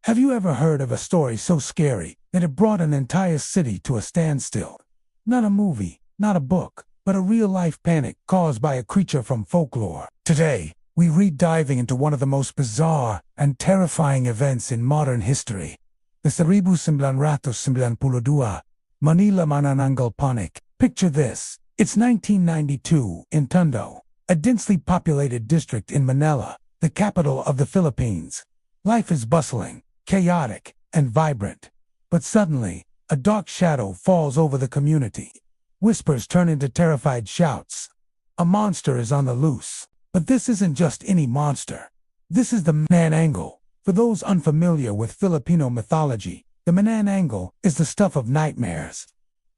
Have you ever heard of a story so scary that it brought an entire city to a standstill? Not a movie, not a book, but a real-life panic caused by a creature from folklore. Today, we re-diving into one of the most bizarre and terrifying events in modern history. The 1992 Manila Manananggal panic. Picture this. It's 1992 in Tondo, a densely populated district in Manila, the capital of the Philippines. Life is bustling, chaotic, and vibrant. But suddenly, a dark shadow falls over the community. Whispers turn into terrified shouts. A monster is on the loose. But this isn't just any monster. This is the Manananggal. For those unfamiliar with Filipino mythology, the Manananggal is the stuff of nightmares.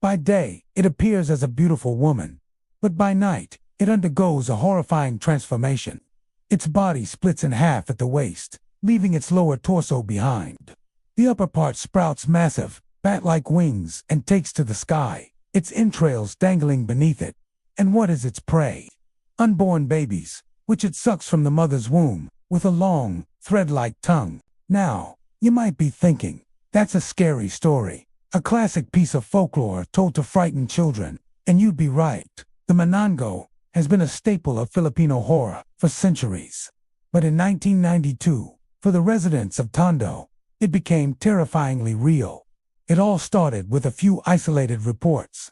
By day, it appears as a beautiful woman. But by night, it undergoes a horrifying transformation. Its body splits in half at the waist, leaving its lower torso behind. The upper part sprouts massive, bat-like wings and takes to the sky, its entrails dangling beneath it. And what is its prey? Unborn babies, which it sucks from the mother's womb, with a long, thread-like tongue. Now, you might be thinking, that's a scary story, a classic piece of folklore told to frighten children, and you'd be right. The Manananggal has been a staple of Filipino horror for centuries. But in 1992, for the residents of Tondo, it became terrifyingly real. It all started with a few isolated reports.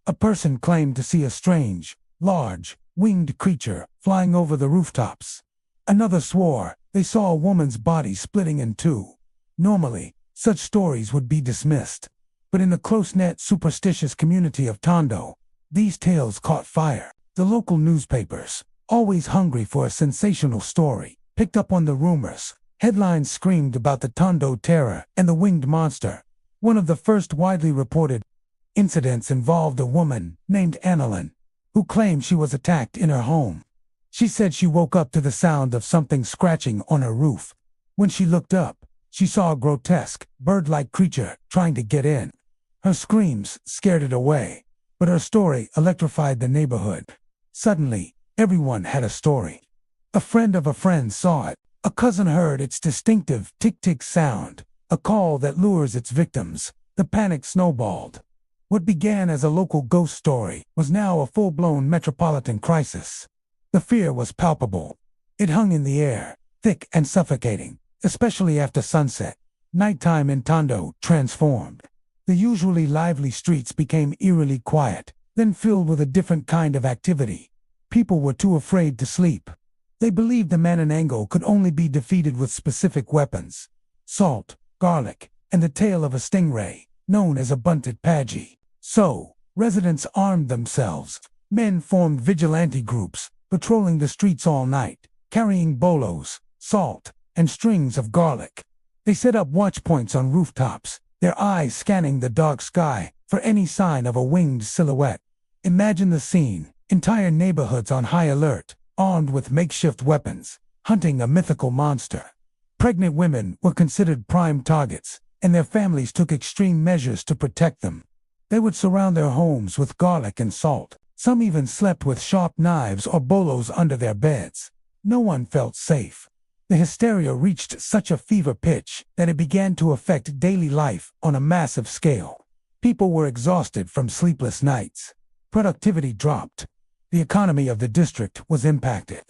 A person claimed to see a strange, large, winged creature flying over the rooftops. Another swore they saw a woman's body splitting in two. Normally, such stories would be dismissed. But in the close-knit superstitious community of Tondo, these tales caught fire. The local newspapers, always hungry for a sensational story, picked up on the rumors. Headlines screamed about the Tondo terror and the winged monster. One of the first widely reported incidents involved a woman named Annalyn, who claimed she was attacked in her home. She said she woke up to the sound of something scratching on her roof. When she looked up, she saw a grotesque, bird-like creature trying to get in. Her screams scared it away, but her story electrified the neighborhood. Suddenly, everyone had a story. A friend of a friend saw it. A cousin heard its distinctive tick-tick sound, a call that lures its victims. The panic snowballed. What began as a local ghost story was now a full-blown metropolitan crisis. The fear was palpable. It hung in the air, thick and suffocating, especially after sunset. Nighttime in Tondo transformed. The usually lively streets became eerily quiet, then filled with a different kind of activity. People were too afraid to sleep. They believed the Manananggal could only be defeated with specific weapons: salt, garlic, and the tail of a stingray, known as a bunted padgy. So, residents armed themselves. Men formed vigilante groups, patrolling the streets all night, carrying bolos, salt, and strings of garlic. They set up watch points on rooftops, their eyes scanning the dark sky for any sign of a winged silhouette. Imagine the scene: entire neighborhoods on high alert, armed with makeshift weapons, hunting a mythical monster. Pregnant women were considered prime targets, and their families took extreme measures to protect them. They would surround their homes with garlic and salt. Some even slept with sharp knives or bolos under their beds. No one felt safe. The hysteria reached such a fever pitch that it began to affect daily life on a massive scale. People were exhausted from sleepless nights. Productivity dropped. The economy of the district was impacted.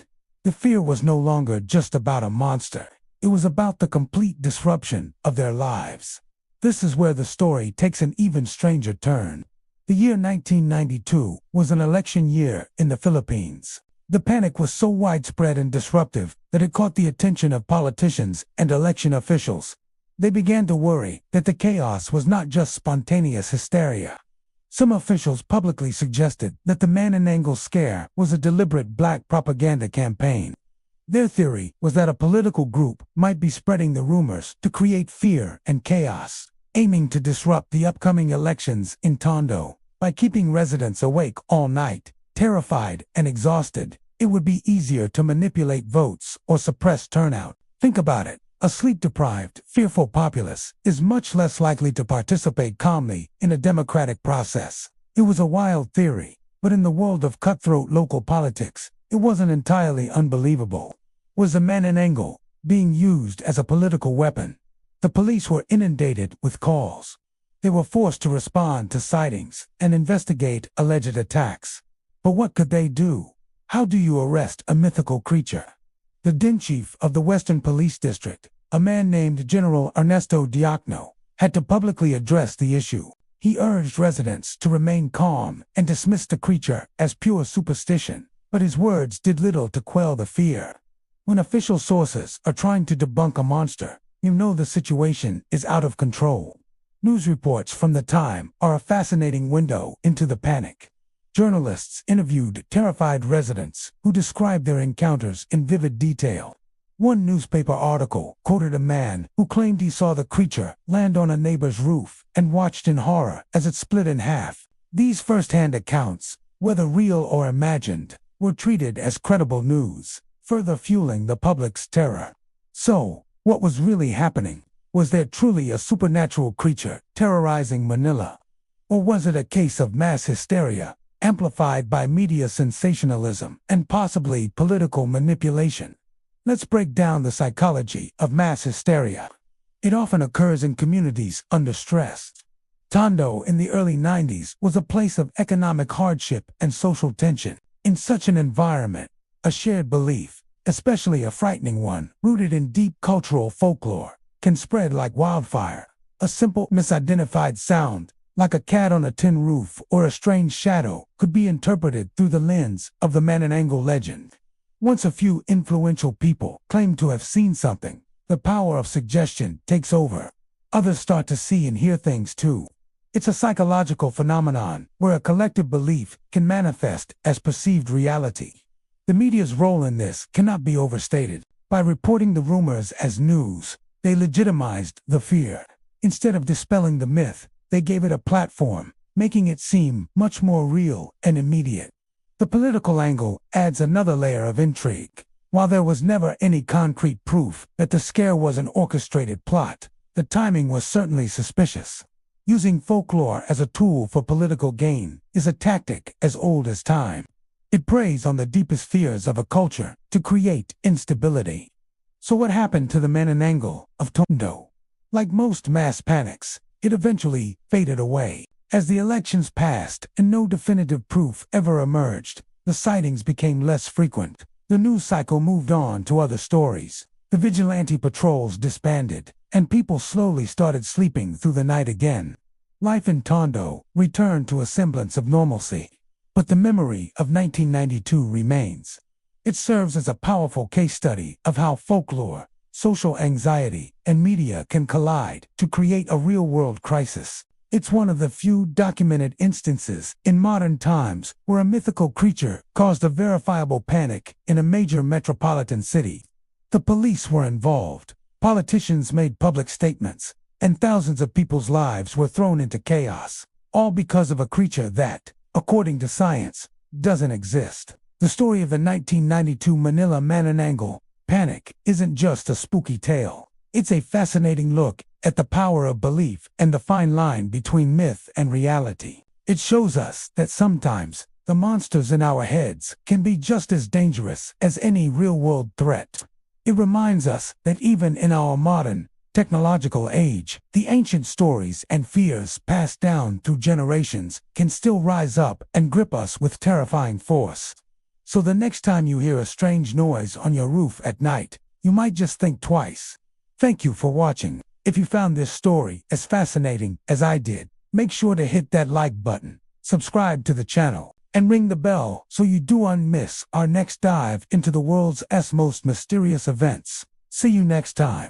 The fear was no longer just about a monster. It was about the complete disruption of their lives. This is where the story takes an even stranger turn. The year 1992 was an election year in the Philippines. The panic was so widespread and disruptive that it caught the attention of politicians and election officials. They began to worry that the chaos was not just spontaneous hysteria. Some officials publicly suggested that the Manananggal scare was a deliberate black propaganda campaign. Their theory was that a political group might be spreading the rumors to create fear and chaos, aiming to disrupt the upcoming elections in Tondo. By keeping residents awake all night, terrified and exhausted, it would be easier to manipulate votes or suppress turnout. Think about it. A sleep-deprived, fearful populace is much less likely to participate calmly in a democratic process. It was a wild theory, but in the world of cutthroat local politics, it wasn't entirely unbelievable. Was the Manananggal being used as a political weapon? The police were inundated with calls. They were forced to respond to sightings and investigate alleged attacks. But what could they do? How do you arrest a mythical creature? The then chief of the Western Police District, a man named General Ernesto Diokno, had to publicly address the issue. He urged residents to remain calm and dismiss the creature as pure superstition, but his words did little to quell the fear. When official sources are trying to debunk a monster, you know the situation is out of control. News reports from the time are a fascinating window into the panic. Journalists interviewed terrified residents who described their encounters in vivid detail. One newspaper article quoted a man who claimed he saw the creature land on a neighbor's roof and watched in horror as it split in half. These first-hand accounts, whether real or imagined, were treated as credible news, further fueling the public's terror. So, what was really happening? Was there truly a supernatural creature terrorizing Manila? Or was it a case of mass hysteria, amplified by media sensationalism and possibly political manipulation? Let's break down the psychology of mass hysteria. It often occurs in communities under stress. Tondo in the early 90s was a place of economic hardship and social tension. In such an environment, a shared belief, especially a frightening one, rooted in deep cultural folklore, can spread like wildfire. A simple misidentified sound, like a cat on a tin roof or a strange shadow, could be interpreted through the lens of the Manananggal legend. Once a few influential people claim to have seen something, the power of suggestion takes over. Others start to see and hear things too. It's a psychological phenomenon where a collective belief can manifest as perceived reality. The media's role in this cannot be overstated. By reporting the rumors as news, they legitimized the fear. Instead of dispelling the myth, they gave it a platform, making it seem much more real and immediate. The political angle adds another layer of intrigue. While there was never any concrete proof that the scare was an orchestrated plot, the timing was certainly suspicious. Using folklore as a tool for political gain is a tactic as old as time. It preys on the deepest fears of a culture to create instability. So what happened to the Manananggal of Tondo? Like most mass panics, it eventually faded away. As the elections passed and no definitive proof ever emerged, the sightings became less frequent. The news cycle moved on to other stories. The vigilante patrols disbanded, and people slowly started sleeping through the night again. Life in Tondo returned to a semblance of normalcy. But the memory of 1992 remains. It serves as a powerful case study of how folklore, social anxiety, and media can collide to create a real-world crisis. It's one of the few documented instances in modern times where a mythical creature caused a verifiable panic in a major metropolitan city. The police were involved, politicians made public statements, and thousands of people's lives were thrown into chaos, all because of a creature that, according to science, doesn't exist. The story of the 1992 Manila Manananggal panic isn't just a spooky tale. It's a fascinating look at the power of belief and the fine line between myth and reality. It shows us that sometimes the monsters in our heads can be just as dangerous as any real-world threat. It reminds us that even in our modern, technological age, the ancient stories and fears passed down through generations can still rise up and grip us with terrifying force. So the next time you hear a strange noise on your roof at night, you might just think twice. Thank you for watching. If you found this story as fascinating as I did, make sure to hit that like button, subscribe to the channel, and ring the bell so you don't miss our next dive into the world's most mysterious events. See you next time.